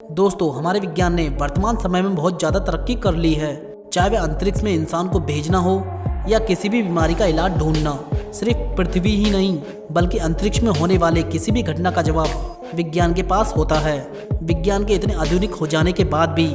दोस्तों, हमारे विज्ञान ने वर्तमान समय में बहुत ज़्यादा तरक्की कर ली है। चाहे वह अंतरिक्ष में इंसान को भेजना हो या किसी भी बीमारी का इलाज ढूंढना, सिर्फ पृथ्वी ही नहीं बल्कि अंतरिक्ष में होने वाले किसी भी घटना का जवाब विज्ञान के पास होता है। विज्ञान के इतने आधुनिक हो जाने के बाद भी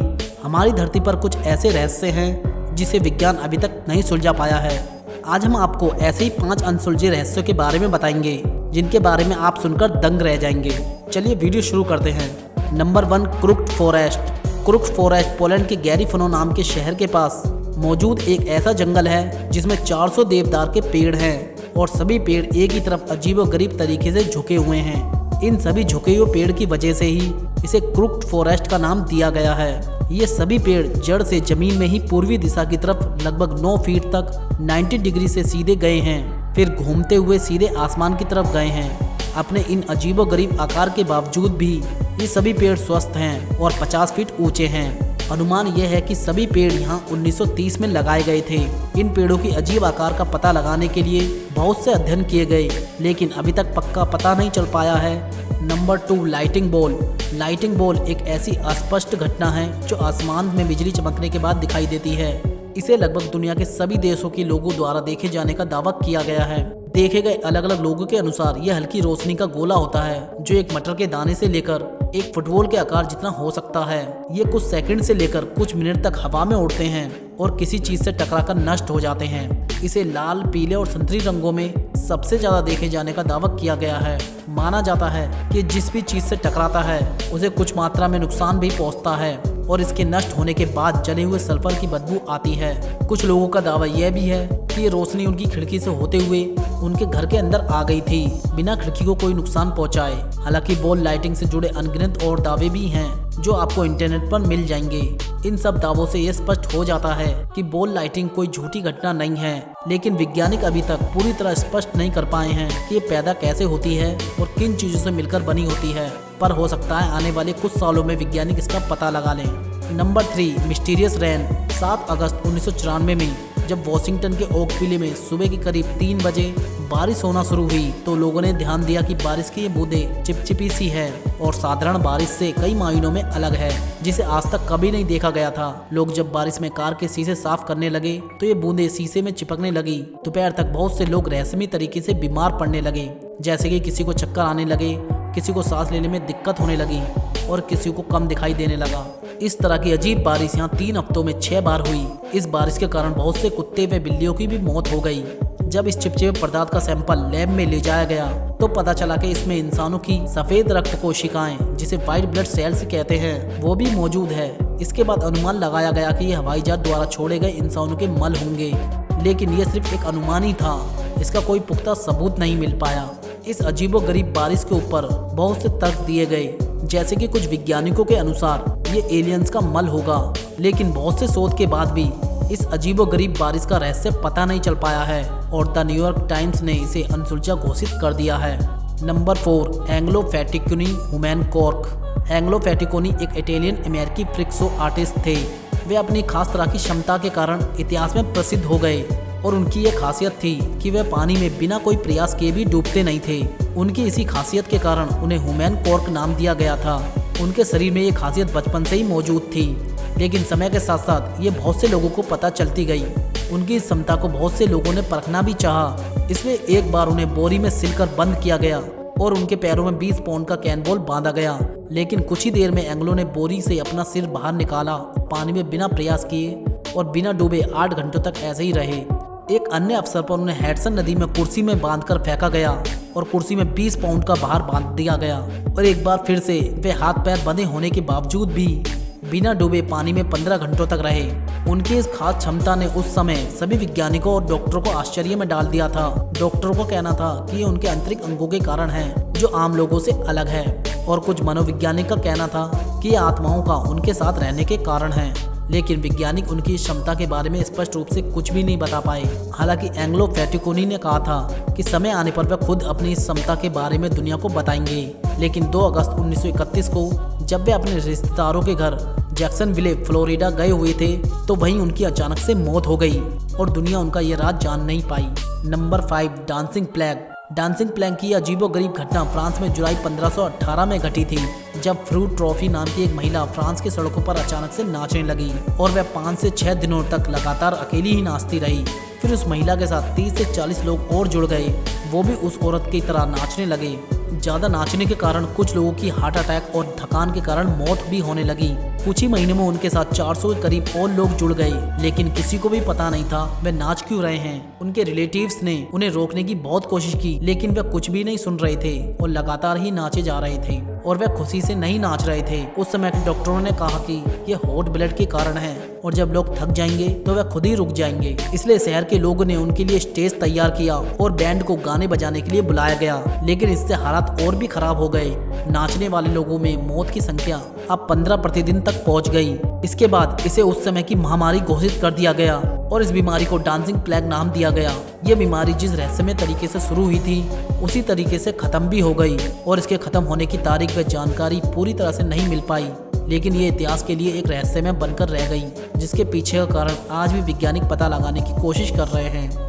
हमारी धरती पर कुछ ऐसे रहस्य हैं जिसे विज्ञान अभी तक नहीं सुलझा पाया है। आज हम आपको ऐसे ही 5 अनसुलझे रहस्यों के बारे में बताएंगे जिनके बारे में आप सुनकर दंग रह जाएंगे। चलिए वीडियो शुरू करते हैं। Number 1, crooked forest. Crooked forest Poland के गैरीफनो नाम के शहर के पास मौजूद एक ऐसा जंगल है जिसमें 400 देवदार के पेड़ हैं और सभी पेड़ एक ही तरफ अजीबोगरीब तरीके से झुके हुए हैं। इन सभी झुके हुए पेड़ की वजह से ही इसे क्रुक्ड फॉरेस्ट का नाम दिया गया है। ये सभी पेड़ जड़ से जमीन में ही पूर्वी दिशा की तरफ लगभग 9 फीट तक 90 डिग्री से सीधे गए हैं, फिर घूमते हुए सीधे आसमान की तरफ गए हैं। अपने इन अजीबोगरीब आकार के बावजूद भी ये सभी पेड़ स्वस्थ हैं और 50 फीट ऊंचे हैं। अनुमान यह है कि सभी पेड़ यहाँ 1930 में लगाए गए थे। इन पेड़ों की अजीब आकार का पता लगाने के लिए बहुत से अध्ययन किए गए, लेकिन अभी तक पक्का पता नहीं चल पाया है। Number 2, lighting ball. Lighting ball एक ऐसी अस्पष्ट घटना है जो आसमान में बिजली चमकने के बाद दिखाई देती है। इसे लगभग दुनिया के सभी देशों के लोगों द्वारा देखे जाने का दावा किया गया है। देखे गए अलग अलग लोगों के अनुसार यह हल्की रोशनी का गोला होता है जो एक मटर के दाने से लेकर एक फुटबॉल के आकार जितना हो सकता है। ये कुछ सेकंड से लेकर कुछ मिनट तक हवा में उड़ते हैं और किसी चीज से टकराकर नष्ट हो जाते हैं। इसे लाल, पीले और संतरी रंगों में सबसे ज्यादा देखे जाने का दावा किया गया है। माना जाता है कि जिस भी चीज से टकराता है उसे कुछ मात्रा में नुकसान भी पहुंचता है और इसके नष्ट होने के बाद जले हुए सल्फर की बदबू आती है। कुछ लोगों का दावा यह भी है कि ये रोशनी उनकी खिड़की से होते हुए उनके घर के अंदर आ गई थी, बिना खिड़की को कोई नुकसान पहुंचाए। हालांकि बॉल लाइटिंग से जुड़े अनगिनत और दावे भी हैं जो आपको इंटरनेट पर मिल जाएंगे। इन सब दावों से यह स्पष्ट हो जाता है कि बॉल लाइटिंग कोई झूठी घटना नहीं है, लेकिन वैज्ञानिक अभी तक पूरी तरह स्पष्ट नहीं कर पाए हैं कि ये पैदा कैसे होती है और किन चीजों से मिलकर बनी होती है। पर हो सकता है आने वाले कुछ सालों में वैज्ञानिक इसका पता लगा लें। Number 3, mysterious rain. 7 अगस्त 1994 में जब वॉशिंगटन के ओकविले में सुबह के करीब 3 बजे बारिश होना शुरू हुई तो लोगों ने ध्यान दिया कि बारिश की ये बूंदें चिपचिपी सी है और साधारण बारिश से कई मायनों में अलग है, जिसे आज तक कभी नहीं देखा गया था। लोग जब बारिश में कार के शीशे साफ करने लगे तो ये बूंदें शीशे में चिपकने लगी। दोपहर तक बहुत से लोग रहस्यमयी तरीके से बीमार पड़ने लगे, जैसे कि किसी को चक्कर आने लगे, किसी को सांस लेने में दिक्कत होने लगी और किसी को कम दिखाई देने लगा। इस तरह की अजीब बारिश यहाँ 3 हफ्तों में 6 बार हुई। इस बारिश के कारण बहुत से कुत्ते व बिल्लियों की भी मौत हो गई। जब इस चिपचिपे पदार्थ का सैंपल लैब में ले जाया गया तो पता चला कि इसमें इंसानों की सफेद रक्त कोशिकाएं, जिसे व्हाइट ब्लड सेल्स कहते हैं, वो भी मौजूद है। इसके बाद अनुमान लगाया गया कि ये हवाई जहाज द्वारा छोड़े गए इंसानों के मल होंगे, लेकिन ये सिर्फ एक अनुमान ही था। इसका कोई पुख्ता सबूत नहीं मिल पाया। इस अजीबोगरीब बारिश के ऊपर बहुत से तर्क दिए गए, जैसे कि कुछ वैज्ञानिकों के अनुसार ये एलियंस का मल होगा, लेकिन बहुत से शोध के बाद भी इस अजीबोगरीब बारिश का रहस्य पता नहीं चल पाया है और द न्यूयॉर्क टाइम्स ने इसे अनसुलझा घोषित कर दिया है। नंबर 4, एंग्लो फैटिकोनी ह्यूमन कॉर्क। एंग्लो फैटिकोनी एक इटालियन अमेरिकी फ्रिक्सो आर्टिस्ट थे। वे अपनी खास तरह की क्षमता के कारण इतिहास में प्रसिद्ध हो गए और उनकी ये खासियत थी कि वे पानी में बिना कोई प्रयास किए भी डूबते नहीं थे। उनकी इसी खासियत के कारण उन्हें ह्यूमन कॉर्क नाम दिया गया था। उनके शरीर में ये खासियत बचपन से ही मौजूद थी, लेकिन समय के साथ साथ ये बहुत से लोगों को पता चलती गई। उनकी इस क्षमता को बहुत से लोगों ने परखना भी चाहा, इसलिए एक बार उन्हें बोरी में सिलकर बंद किया गया और उनके पैरों में 20 पाउंड का कैनबॉल बांधा गया। लेकिन कुछ ही देर में एंग्लो ने बोरी से अपना सिर बाहर निकाला, पानी में बिना प्रयास किए और बिना डूबे 8 घंटों तक ऐसे ही रहे। एक अन्य अवसर पर उन्हें हेडसन नदी में कुर्सी में बांधकर फेंका गया और कुर्सी में 20 पाउंड का भार बांध दिया गया और एक बार फिर से वे हाथ पैर बंधे होने के बावजूद भी बिना डूबे पानी में 15 घंटों तक रहे। उनकी इस खास क्षमता ने उस समय सभी वैज्ञानिकों और डॉक्टरों को आश्चर्य में डाल दिया था। डॉक्टरों को कहना था कि ये उनके आंतरिक अंगों के कारण है जो आम लोगों से अलग है, और कुछ मनोवैज्ञानिक का कहना था कि ये आत्माओं का उनके साथ रहने के कारण है। लेकिन वैज्ञानिक उनकी इस क्षमता के बारे में स्पष्ट रूप से कुछ भी नहीं बता पाए। हालांकि एंग्लो फैटिकोनी ने कहा था कि समय आने पर वे खुद अपनी इस क्षमता के बारे में दुनिया को बताएंगे। लेकिन 2 अगस्त 1931 को जब वे अपने रिश्तेदारों के घर जैक्सनविले फ्लोरिडा गए हुए थे तो वहीं उनकी अचानक से मौत हो गई और दुनिया उनका ये राज जान नहीं पाई। Number 5, dancing plague. Dancing plague की अजीबोगरीब घटना फ्रांस में जुलाई 1518 में घटी थी, जब फ्रूट ट्रॉफी नाम की एक महिला फ्रांस की सड़कों पर अचानक से नाचने लगी और वह 5 से 6 दिनों तक लगातार अकेली ही नाचती रही। फिर उस महिला के साथ 30 से 40 लोग और जुड़ गए, वो भी उस औरत की तरह नाचने लगे। ज़्यादा नाचने के कारण कुछ लोगों की हार्ट अटैक और थकान के कारण मौत भी होने लगी। कुछ ही महीने में उनके साथ 400 के करीब और लोग जुड़ गए, लेकिन किसी को भी पता नहीं था वे नाच क्यों रहे हैं। उनके रिलेटिव्स ने उन्हें रोकने की बहुत कोशिश की, लेकिन वे कुछ भी नहीं सुन रहे थे और लगातार ही नाचे जा रहे थे और वे खुशी से नहीं नाच रहे थे। उस समय के डॉक्टरों ने कहा कि ये हॉट ब्लड के कारण है और जब लोग थक जाएंगे तो वे खुद ही रुक जाएंगे। इसलिए शहर के लोगों ने उनके लिए स्टेज तैयार किया और बैंड को गाने बजाने के लिए बुलाया गया, लेकिन इससे हालात और भी खराब हो गए। नाचने वाले लोगों में मौत की संख्या अब 15 प्रतिदिन तक पहुंच गई। इसके बाद इसे उस समय की महामारी घोषित कर दिया गया और इस बीमारी को डांसिंग प्लेग नाम दिया गया। ये बीमारी जिस रहस्यमय तरीके से शुरू हुई थी उसी तरीके से खत्म भी हो गई और इसके खत्म होने की तारीख व जानकारी पूरी तरह से नहीं मिल पाई, लेकिन ये इतिहास के लिए एक रहस्यमय बनकर रह गई, जिसके पीछे का कारण आज भी वैज्ञानिक पता लगाने की कोशिश कर रहे हैं।